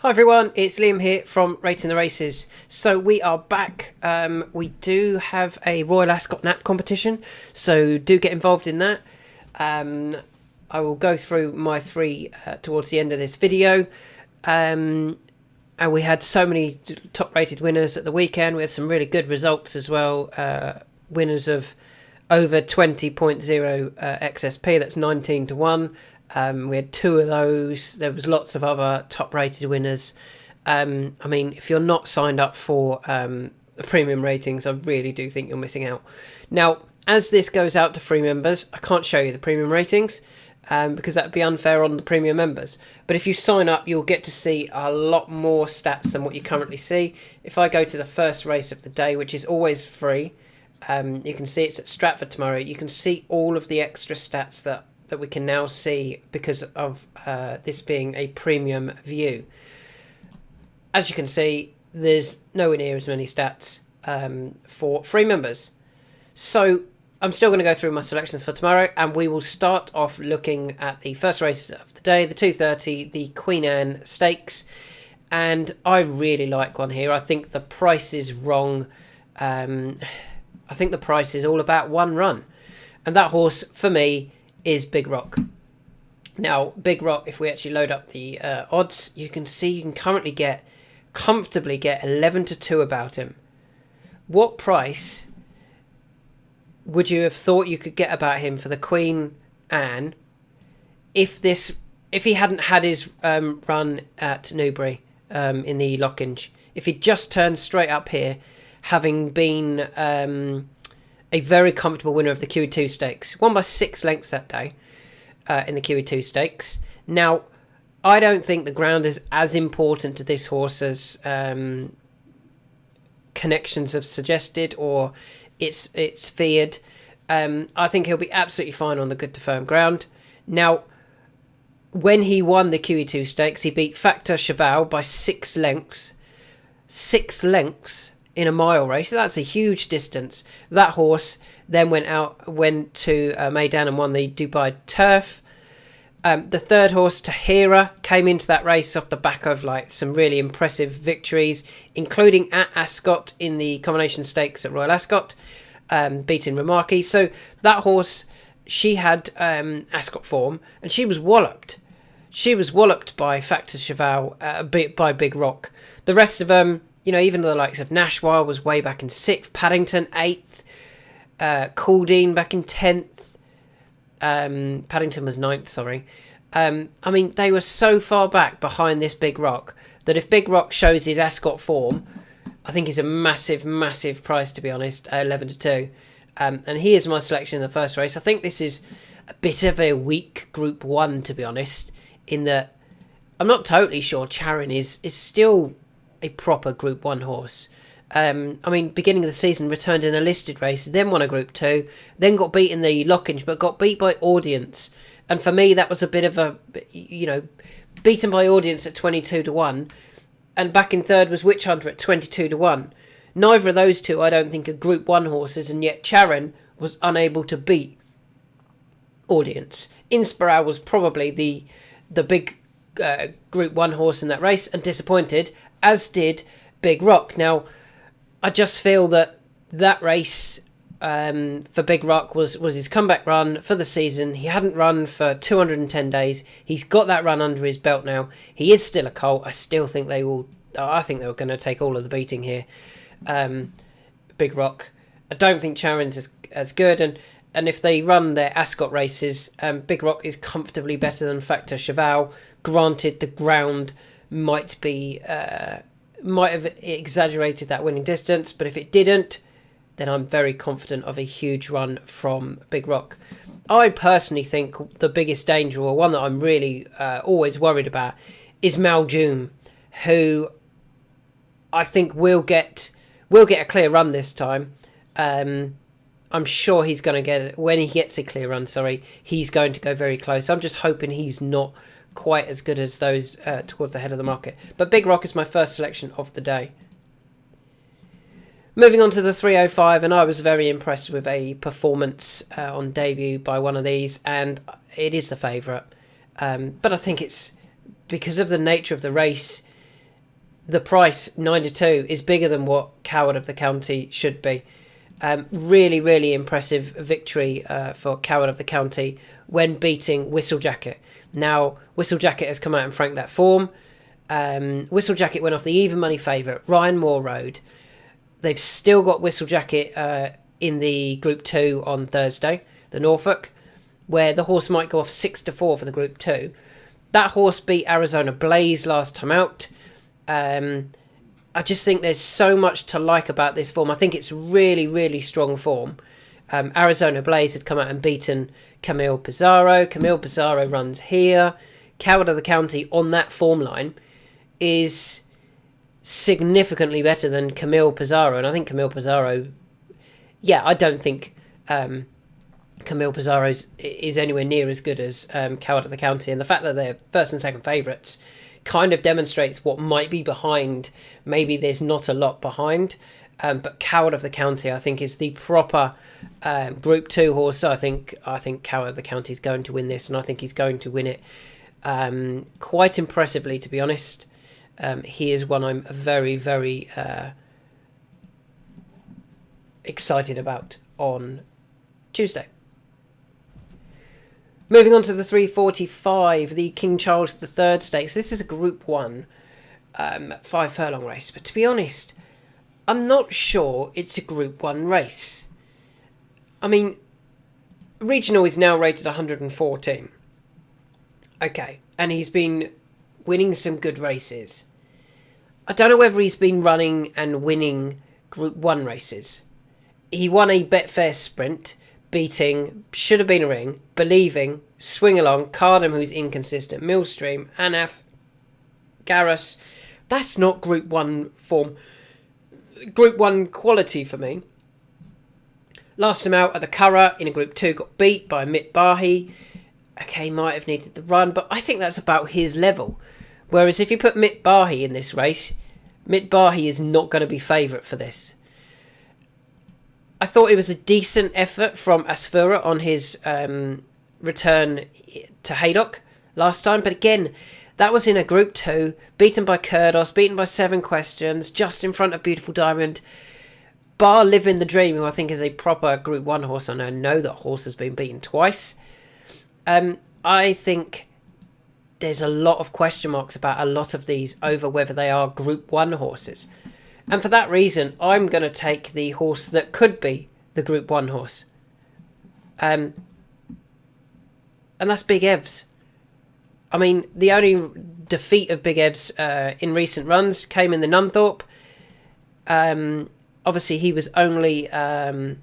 Hi everyone, it's Liam here from Rating the Races. So we are back. We do have a Royal Ascot nap competition, so do get involved in that. I will go through my three towards the end of this video. And we had so many top-rated winners at the weekend. We had some really good results as well. Winners of over 20.0 XSP, that's 19 to 1. We had two of those. There was lots of other top-rated winners. I mean, if you're not signed up for the premium ratings, I really do think you're missing out. Now, as this goes out to free members, I can't show you the premium ratings because that would be unfair on the premium members. But if you sign up, you'll get to see a lot more stats than what you currently see. If I go to the first race of the day, which is always free, you can see it's at Stratford tomorrow. You can see all of the extra stats that we can now see because of this being a premium view. As you can see, there's nowhere near as many stats for free members. So I'm still going to go through my selections for tomorrow, and we will start off looking at the first race of the day, the 2:30, the Queen Anne Stakes. And I really like one here. I think the price is wrong. I think the price is all about one run. And that horse, for me, is Big Rock. Now, Big Rock, if we actually load up the odds, you can see you can currently comfortably get 11 to 2 about him. What price would you have thought you could get about him for the Queen Anne if he hadn't had his run at Newbury in the Lockinge? If he'd just turned straight up here, having been a very comfortable winner of the QE2 Stakes. Won by 6 lengths that day in the QE2 Stakes. Now, I don't think the ground is as important to this horse as connections have suggested or it's feared. I think he'll be absolutely fine on the good to firm ground. Now, when he won the QE2 Stakes, he beat Factor Cheval by 6 lengths. 6 lengths in a mile race. That's a huge distance. That horse then went to Meydan and won the Dubai Turf. The third horse, Tahira, came into that race off the back of some really impressive victories, including at Ascot in the Combination Stakes at Royal Ascot, beating Remarque. So that horse, she had Ascot form, and she was walloped. She was walloped by Factor Cheval, by Big Rock. The rest of them, even the likes of Nashwa was way back in 6th, Paddington 8th, Caldine back in 10th, Paddington was 9th, sorry. I mean, they were so far back behind this Big Rock that if Big Rock shows his Ascot form, I think he's a massive, massive price, to be honest, 11 to 2. And he is my selection in the first race. I think this is a bit of a weak Group 1, to be honest, in that I'm not totally sure Charon is still a proper Group 1 horse. I mean, beginning of the season, returned in a listed race, then won a Group 2, then got beat in the Lockinge, but got beat by Audience. And for me, that was a bit of a, beaten by Audience at 22 to 1, and back in third was Witch Hunter at 22 to 1. Neither of those two, I don't think, are Group 1 horses, and yet Charon was unable to beat Audience. Inspiral was probably the big Group 1 horse in that race, and disappointed, as did Big Rock. Now, I just feel that race for Big Rock was his comeback run for the season. He hadn't run for 210 days. He's got that run under his belt now. He is still a colt. I think they were going to take all of the beating here. Big Rock. I don't think Charon's as good, and if they run their Ascot races, Big Rock is comfortably better than Factor Cheval. Granted, the ground might have exaggerated that winning distance, but if it didn't, then I'm very confident of a huge run from Big Rock. I personally think the biggest danger, or one that I'm really always worried about, is Maljoom, who I think will get a clear run this time. I'm sure he's going to get it. When he gets a clear run, he's going to go very close. I'm just hoping he's not quite as good as those towards the head of the market. But Big Rock is my first selection of the day. Moving on to the 305, and I was very impressed with a performance on debut by one of these, and it is the favourite. But I think it's because of the nature of the race, the price 9-2 is bigger than what Coward of the County should be. Really, really impressive victory for Coward of the County when beating Whistlejacket. Now, Whistlejacket has come out and franked that form. Whistlejacket went off the even money favourite, Ryan Moore Road. They've still got Whistlejacket in the Group 2 on Thursday, the Norfolk, where the horse might go off 6-4 for the Group 2. That horse beat Arizona Blaze last time out. I just think there's so much to like about this form. I think it's really, really strong form. Arizona Blaze had come out and beaten Camille Pizarro. Camille Pizarro runs here. Coward of the County on that form line is significantly better than Camille Pizarro. And I think Camille Pizarro... Yeah, I don't think Camille Pizarro is anywhere near as good as Coward of the County. And the fact that they're first and second favourites kind of demonstrates what might be behind. Maybe there's not a lot behind. But Coward of the County, I think, is the proper Group 2 horse. I think Coward of the County is going to win this, and I think he's going to win it quite impressively, to be honest. He is one I'm very, very excited about on Tuesday. Moving on to the 345, the King Charles III Stakes. This is a Group 1 5 furlong race, but to be honest, I'm not sure it's a Group 1 race. I mean, Regional is now rated 114. Okay, and he's been winning some good races. I don't know whether he's been running and winning Group 1 races. He won a Betfair Sprint, beating Should Have Been a Ring, Believing, Swing Along, Cardam, who's inconsistent, Millstream, Anaf, Garrus. That's not Group 1 form. Group 1 quality for me. Last time out at the Curragh in a Group 2 got beat by Mitt Bahi. Okay, might have needed the run, but I think that's about his level. Whereas if you put Mitt Bahi in this race, Mitt Bahi is not going to be favourite for this. I thought it was a decent effort from Asfura on his return to Haydock last time. But again, that was in a Group 2, beaten by Kurdos, beaten by 7 Questions, just in front of Beautiful Diamond. Bar Living the Dream, who I think is a proper Group 1 horse, and I know that horse has been beaten twice. I think there's a lot of question marks about a lot of these over whether they are Group 1 horses. And for that reason, I'm going to take the horse that could be the Group 1 horse. And that's Big Evs. I mean, the only defeat of Big Evs in recent runs came in the Nunthorpe. Obviously, he was only a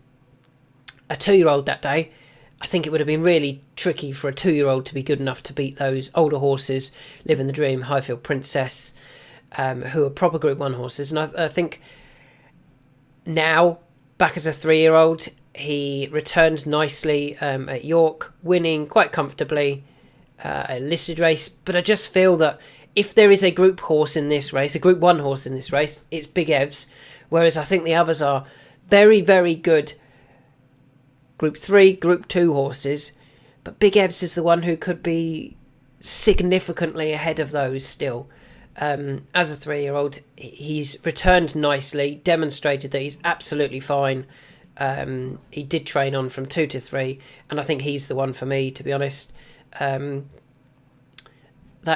2-year-old that day. I think it would have been really tricky for a 2-year-old to be good enough to beat those older horses, Living the Dream, Highfield Princess, who are proper Group 1 horses. And I think now, back as a 3-year-old, he returned nicely at York, winning quite comfortably a listed race. But I just feel that if there is a Group horse in this race, a Group 1 horse in this race, it's Big Evs. Whereas I think the others are very, very good Group 3, Group 2 horses. But Big Evs is the one who could be significantly ahead of those still. As a 3-year-old, he's returned nicely, demonstrated that he's absolutely fine. He did train on from 2 to 3, and I think he's the one for me, to be honest. That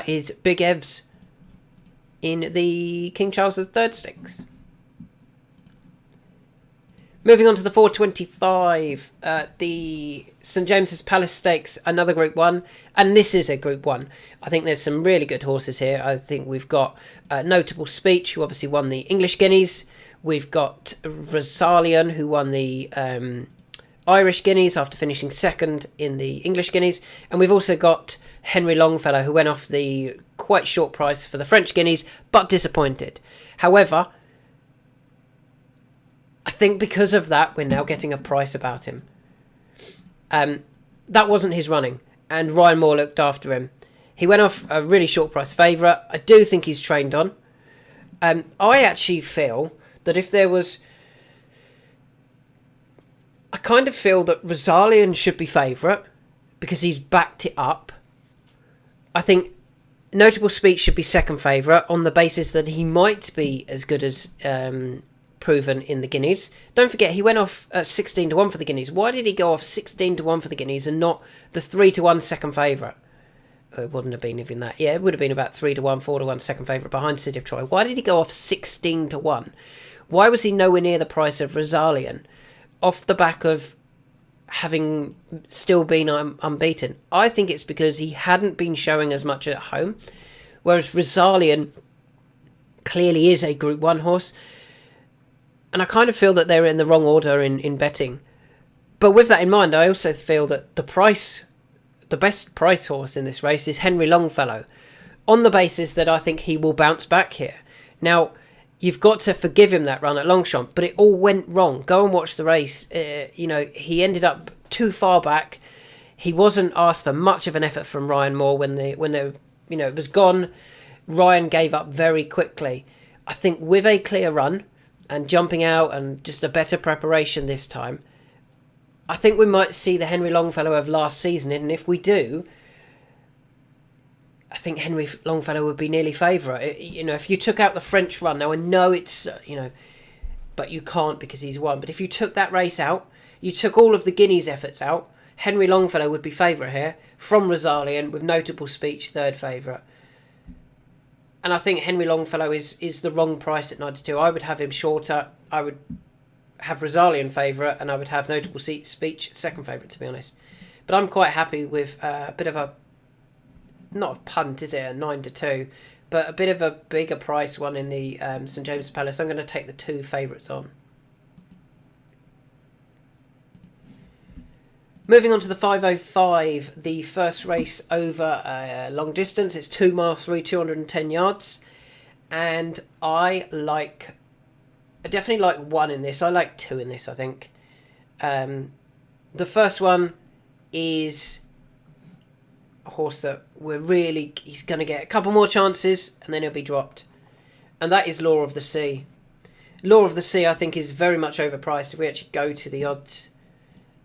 is Big Evs in the King Charles III Stakes. Moving on to the 425, the St James's Palace Stakes, another Group 1, and this is a Group 1. I think there's some really good horses here. I think we've got Notable Speech, who obviously won the English Guineas. We've got Rosalian, who won the Irish Guineas after finishing second in the English Guineas. And we've also got Henry Longfellow, who went off the quite short price for the French Guineas, but disappointed. However, I think because of that, we're now getting a price about him. That wasn't his running, and Ryan Moore looked after him. He went off a really short price favourite. I do think he's trained on. I actually feel that if there was... I kind of feel that Rosalian should be favourite because he's backed it up. I think Notable Speech should be second favourite on the basis that he might be as good as proven in the Guineas. Don't forget, he went off at 16 to 1 for the Guineas. Why did he go off 16 to 1 for the Guineas and not the 3 to 1 second favourite? It wouldn't have been even that. Yeah, it would have been about 3 to 1, 4 to 1 second favourite behind City of Troy. Why did he go off 16 to 1? Why was he nowhere near the price of Rosalian off the back of having still been unbeaten? I think it's because he hadn't been showing as much at home, whereas Rosalian clearly is a Group 1 horse, and I kind of feel that they're in the wrong order in betting. But with that in mind, I also feel that the best price horse in this race is Henry Longfellow, on the basis that I think he will bounce back here. Now, you've got to forgive him that run at Longchamp, but it all went wrong. Go and watch the race. He ended up too far back. He wasn't asked for much of an effort from Ryan Moore when it was gone. Ryan gave up very quickly. I think with a clear run and jumping out and just a better preparation this time, I think we might see the Henry Longfellow of last season, and if we do, I think Henry Longfellow would be nearly favourite. If you took out the French run, now I know it's, but you can't because he's won. But if you took that race out, you took all of the Guineas efforts out, Henry Longfellow would be favourite here, from Rosalian, with Notable Speech third favourite. And I think Henry Longfellow is the wrong price at 92. I would have him shorter. I would have Rosalian favourite, and I would have Notable Speech second favourite, to be honest. But I'm quite happy with a bit of a, not a punt, is it, a 9 to 2, but a bit of a bigger price one in the St James Palace. I'm going to take the two favourites on. Moving on to the 505, the first race over long distance. It's 2 miles through 210 yards, and I definitely like 1 in this. I like 2 in this, I think. The first one is a horse that he's going to get a couple more chances and then he'll be dropped. And that is Law of the Sea. Law of the Sea, I think, is very much overpriced if we actually go to the odds.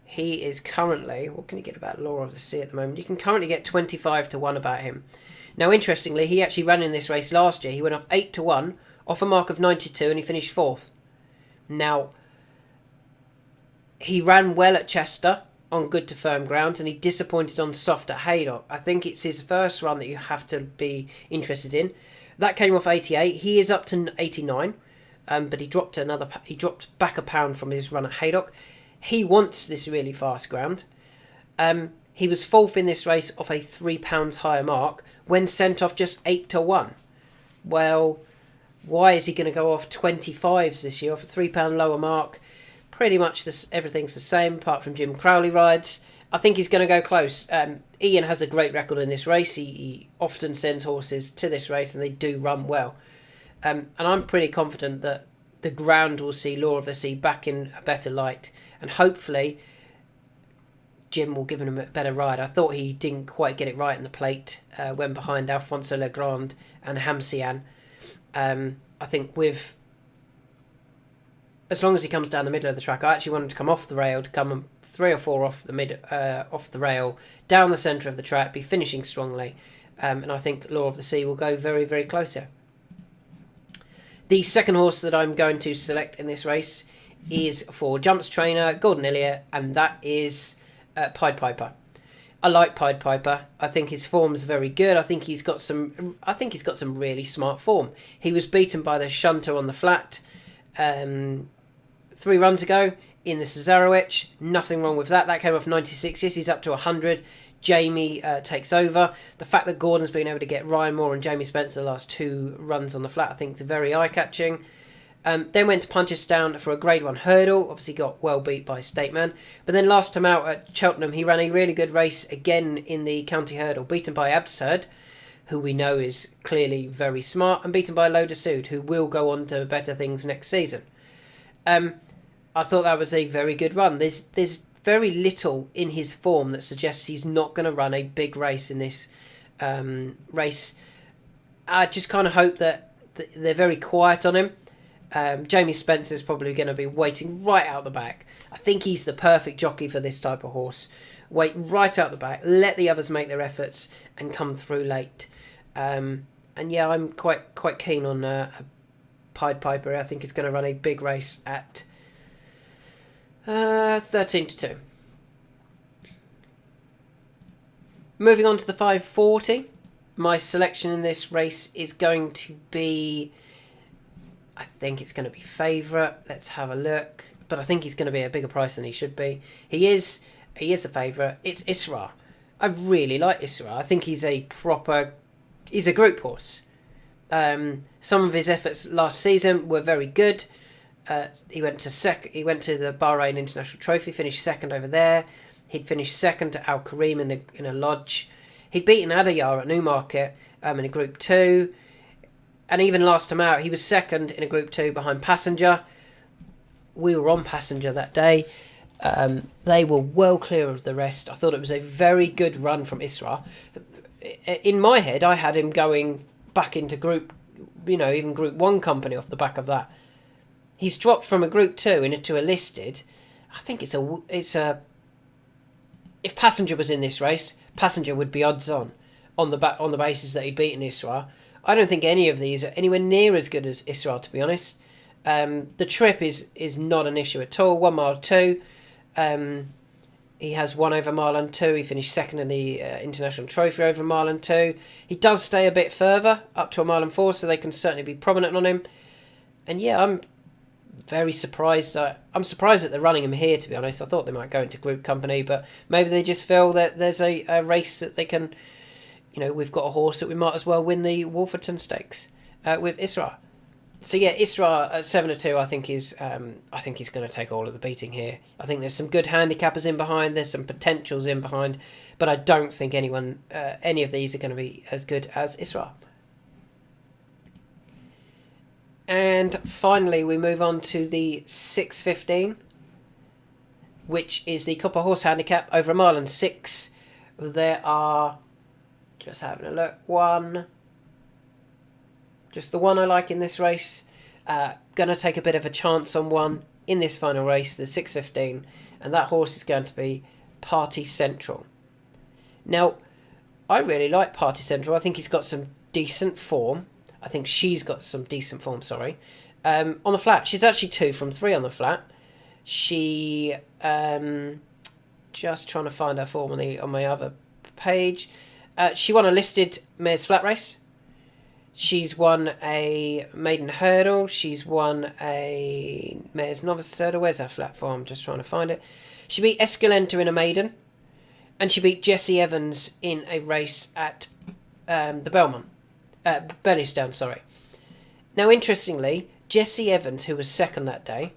He is currently, what can you get about Law of the Sea at the moment? You can currently get 25 to 1 about him. Now, interestingly, he actually ran in this race last year. He went off 8 to 1. Off a mark of 92, and he finished 4th. Now, he ran well at Chester on good to firm ground, and he disappointed on soft at Haydock. I think it's his first run that you have to be interested in. That came off 88. He is up to 89, but he dropped back a pound from his run at Haydock. He wants this really fast ground. He was 4th in this race off a £3 higher mark when sent off just 8 to 1. Well, why is he going to go off 25s this year off a £3 lower mark? Pretty much everything's the same apart from Jim Crowley rides. I think he's going to go close. Ian has a great record in this race. He often sends horses to this race and they do run well. And I'm pretty confident that the ground will see Law of the Sea back in a better light. And hopefully Jim will give him a better ride. I thought he didn't quite get it right in the plate when behind Alfonso Legrand and Hamsian. I think as long as he comes down the middle of the track, I actually want him to come off the rail, to come 3 or 4 off the rail, down the centre of the track, be finishing strongly, and I think Law of the Sea will go very, very close here. The second horse that I'm going to select in this race is for Jumps trainer Gordon Elliott, and that is Pied Piper. I like Pied Piper. I think his form's very good. I think he's got some really smart form. He was beaten by the shunter on the flat 3 runs ago in the Cesarewitch. Nothing wrong with that. That came off 96. Yes, he's up to 100. Jamie takes over. The fact that Gordon's been able to get Ryan Moore and Jamie Spencer the last 2 runs on the flat, I think, is very eye-catching. Then went to Punchestown for a Grade 1 hurdle. Obviously got well beat by Stateman. But then last time out at Cheltenham, he ran a really good race again in the county hurdle. Beaten by Absurd, who we know is clearly very smart. And beaten by Loda Sood, who will go on to better things next season. I thought that was a very good run. There's very little in his form that suggests he's not going to run a big race in this race. I just kind of hope that they're very quiet on him. Jamie Spencer's probably going to be waiting right out the back. I think he's the perfect jockey for this type of horse. Wait right out the back, let the others make their efforts and come through late. And yeah, I'm quite keen on Pied Piper. I think he's going to run a big race at 13-2. Moving on to the 540. My selection in this race is going to be, I think it's going to be favourite. Let's have a look. But I think he's going to be a bigger price than he should be. He is a favourite. It's Isra. I really like Isra. I think he's a group horse. Some of his efforts last season were very good. He went to the Bahrain International Trophy, finished second over there. He'd finished second to Al Karim in a lodge. He'd beaten Adayar at Newmarket in a Group 2. And even last time out, he was second in a Group 2 behind Passenger. We were on Passenger that day. They were well clear of the rest. I thought it was a very good run from Isra. In my head, I had him going back into even Group 1 company off the back of that. He's dropped from a Group 2 into a listed. I think it's a... If Passenger was in this race, Passenger would be odds on the basis that he'd beaten Isra. I don't think any of these are anywhere near as good as Isra, to be honest. The trip is not an issue at all. 1 mile 2. He has 1 over mile and 2. He finished second in the International Trophy over a mile and 2. He does stay a bit further, up to a mile and 4, so they can certainly be prominent on him. And yeah, I'm very surprised. I'm surprised that they're running him here, to be honest. I thought they might go into group company, but maybe they just feel that there's a race that they can, we've got a horse that we might as well win the Wolferton Stakes with Isra. So yeah, Isra at 7-2, I think he's going to take all of the beating here. I think there's some good handicappers in behind. There's some potentials in behind, but I don't think any of these are going to be as good as Isra. And finally, we move on to the 6:15, which is the Copper Horse Handicap over a mile and 6. There are, just having a look, just the one I like in this race. Going to take a bit of a chance on one in this final race, the 6:15, and that horse is going to be Party Central. Now, I really like Party Central. I think he's got some decent form. I think she's got some decent form, sorry. On the flat, she's actually 2 from 3 on the flat. She, just trying to find her form on my other page. She won a listed mares flat race. She's won a maiden hurdle. She's won a mares novice hurdle. Where's her flat form? Just trying to find it. She beat Escalenta in a maiden. And she beat Jessie Evans in a race at the Belmont. Bellystone, sorry. Now, interestingly, Jessie Evans, who was second that day,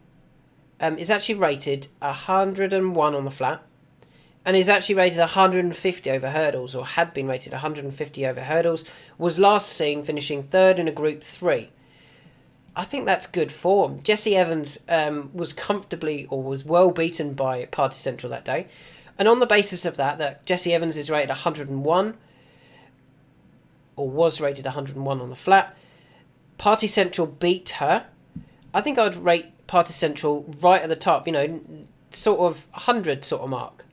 is actually rated 101 on the flat, and is actually rated 150 over hurdles, or had been rated 150 over hurdles, was last seen finishing third in a Group 3. I think that's good form. Jessie Evans was well beaten by Party Central that day, and on the basis of that Jessie Evans is rated 101, or was rated 101 on the flat. Party Central beat her. I think I'd rate Party Central right at the top, sort of 100 sort of mark.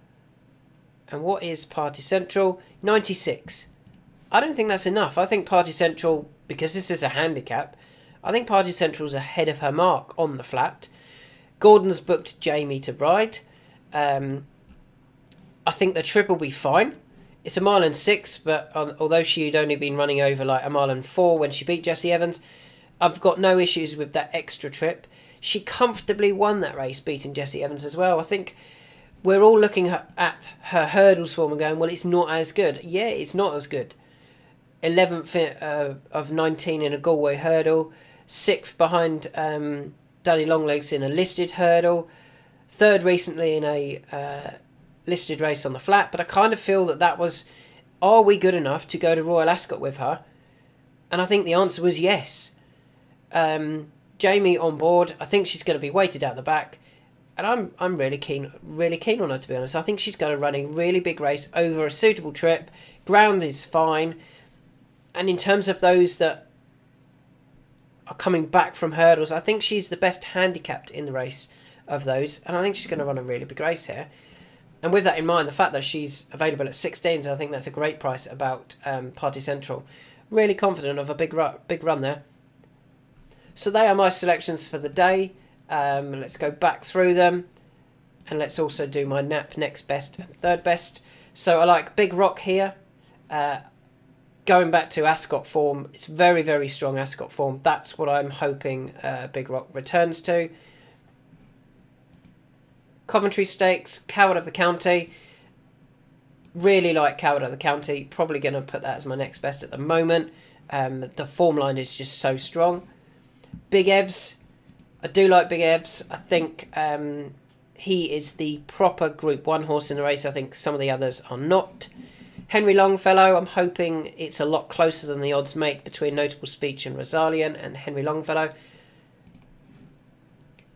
And what is Party Central? 96. I don't think that's enough. I think Party Central, because this is a handicap, I think Party Central's ahead of her mark on the flat. Gordon's booked Jamie to ride. I think the trip will be fine. It's a mile and 6, but although she'd only been running over like a mile and 4 when she beat Jessie Evans, I've got no issues with that extra trip. She comfortably won that race, beating Jessie Evans as well. I think we're all looking at her hurdles form and going, well, it's not as good. Yeah, it's not as good. 11th of 19 in a Galway hurdle, 6th behind Danny Longlegs in a listed hurdle, 3rd recently in a listed race on the flat, but I kind of feel that was, are we good enough to go to Royal Ascot with her? And I think the answer was yes. Jamie on board. I think she's going to be weighted out the back, and I'm really keen on her, to be honest. I think she's going to run a really big race over a suitable trip. Ground is fine, and in terms of those that are coming back from hurdles, I think she's the best handicapped in the race of those, and I think she's going to run a really big race here. And with that in mind, the fact that she's available at 16s, I think that's a great price about Party Central. really confident of a big run there. So they are my selections for the day. Let's go back through them. And let's also do my nap, next best and third best. So I like Big Rock here. Going back to Ascot form, it's very, very strong Ascot form. That's what I'm hoping Big Rock returns to. Coventry Stakes, Coward of the County. Really like Coward of the County. Probably going to put that as my next best at the moment. The form line is just so strong. Big Evs. I do like Big Evs. I think he is the proper Group 1 horse in the race. I think some of the others are not. Henry Longfellow, I'm hoping it's a lot closer than the odds make between Notable Speech and Rosalian and Henry Longfellow.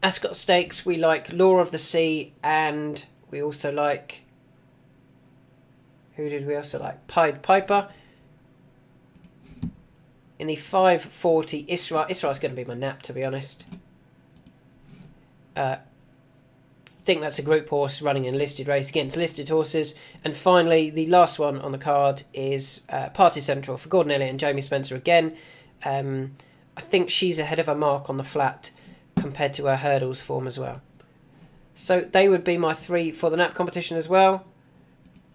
Ascot Stakes, we like Law of the Sea, and we also like... Who did we also like? Pied Piper. In the 540, Isra. Isra's going to be my nap, to be honest. Think that's a group horse running in a listed race against listed horses. And finally, the last one on the card is Party Central for Gordon Elliott and Jamie Spencer again. I think she's ahead of her mark on the flat compared to her hurdles form as well. So they would be my 3 for the nap competition as well.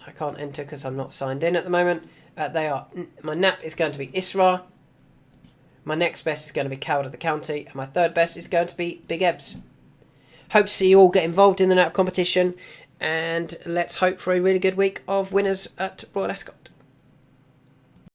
I can't enter because I'm not signed in at the moment. They are. My nap is going to be Isra. My next best is going to be Coward of the County. And my third best is going to be Big Evs. Hope to see you all get involved in the nap competition. And let's hope for a really good week of winners at Royal Ascot.